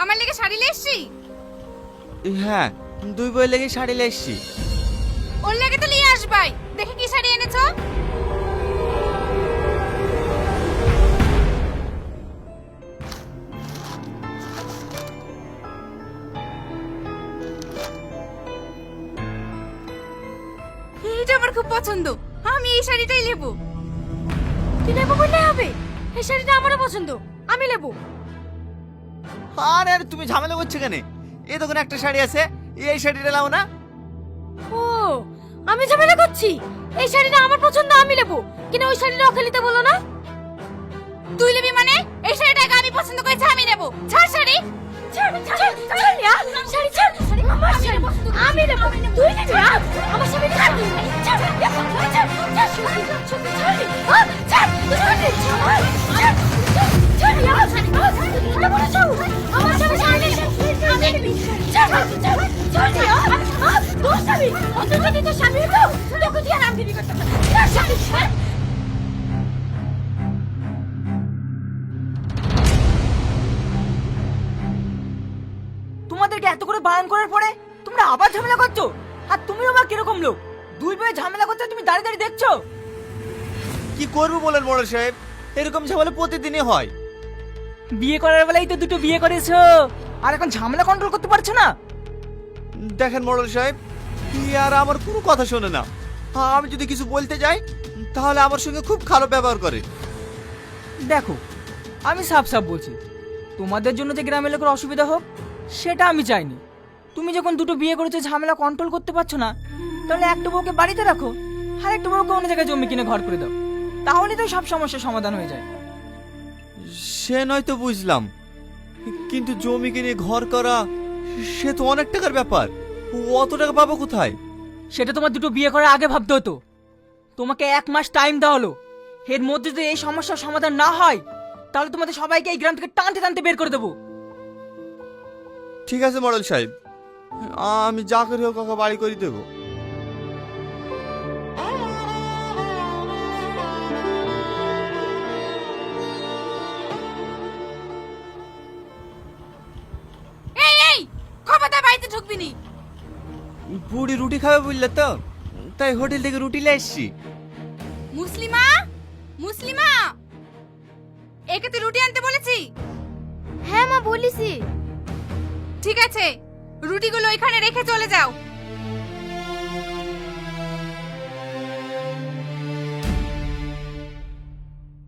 আমার লেগে শাড়ি নিয়ে এসছি? হ্যাঁ, দুই বই লেগে শাড়ি নিয়ে এসছি। ওর লেগে তো নিয়ে আসবাই। দেখি কি শাড়ি এনেছো। এইটা আমার খুব পছন্দ, আমি এই শাড়িটাই নেবো। তুই নেবো বললে হবে? এই শাড়িটা আমারও পছন্দ, আমি নেবো। আরে আরে তুমি ঝামেলা করছো কেন? এই দোকানে একটা শাড়ি আছে, এই শাড়িটা নাও না। ও, আমি ঝামেলা করছি? এই শাড়িটা আমার পছন্দ, আমি নেবো। কিনা ওই শাড়িটা ওকে নিতে বলো না। তুই নেবি মানে? এই শাড়িটাকে আমি পছন্দ করেছি, আমি নেবো। ছাড় শাড়ি। আমি নেবো, তুই নিবি? আমার সামনে তোমাদেরকে এত করে বারণ করার পরে তোমরা আবার ঝামেলা করছো। আর তুমিও বা কিরকম লোক? দুই ভাই ঝামেলা করতে তুমি দাঁড়িয়ে দাঁড়িয়ে দেখছো? কি করবো বলেন মোড়ল সাহেব, এরকম ঝামেলা প্রতিদিনই হয়। বিয়ে করার বেলায় তো দুটো বিয়ে করেছো, আর এখন ঝামেলা কন্ট্রোল করতে পারছো না। দেখেন মোড়ল সাহেব, আর আমার কোনো কথা শোনে না। আমি যদি কিছু বলতে যাই তাহলে আমার সঙ্গে খুব খারাপ ব্যবহার করে। দেখো, আমি সাফ সাফ বলছি, তোমাদের জন্য যে গ্রামের লোকের অসুবিধা হোক সেটা আমি চাইনি। তুমি যখন দুটো বিয়ে করেছো, ঝামেলা কন্ট্রোল করতে পারছো না, তাহলে একটা বউকে বাড়িতে রাখো, আর একটা বউকে অন্য জায়গায় জমি কিনে ঘর করে দাও। তাহলে তো সব সমস্যার সমাধান হয়ে যায়। সে নয় তো বুঝলাম, কিন্তু জমি কিনে ঘর করা সে তো অনেক টাকার ব্যাপার। অত টাকা পাবো কোথায়? সেটা তোমার দুটো বিয়ে করার আগে ভাবতে হতো। তোমাকে 1 মাস টাইম দেওয়া হলো, এর মধ্যে যদি এই সমস্যার সমাধান না হয় তাহলে তোমাদের সবাইকে এই গ্রাম থেকে টানতে টানতে বের করে দেবো। ঠিক আছে মোড়ল সাহেব, আমি যা করে হোক ওকে বাড়ি করে দেবো। এই এই, খবরদার বাড়িতে ঢুকবি নি। বুড়ি রুটি খাবে বুঝলে তো, তাই হোটেল থেকে রুটি নিয়ে এসছি। মুসলিমা, মুসলিমা, একে তুই রুটি আনতে বলেছি? হ্যাঁ মা, বলিসি। ঠিক আছে, রুটিগুলো এখানে রেখে চলে যাও।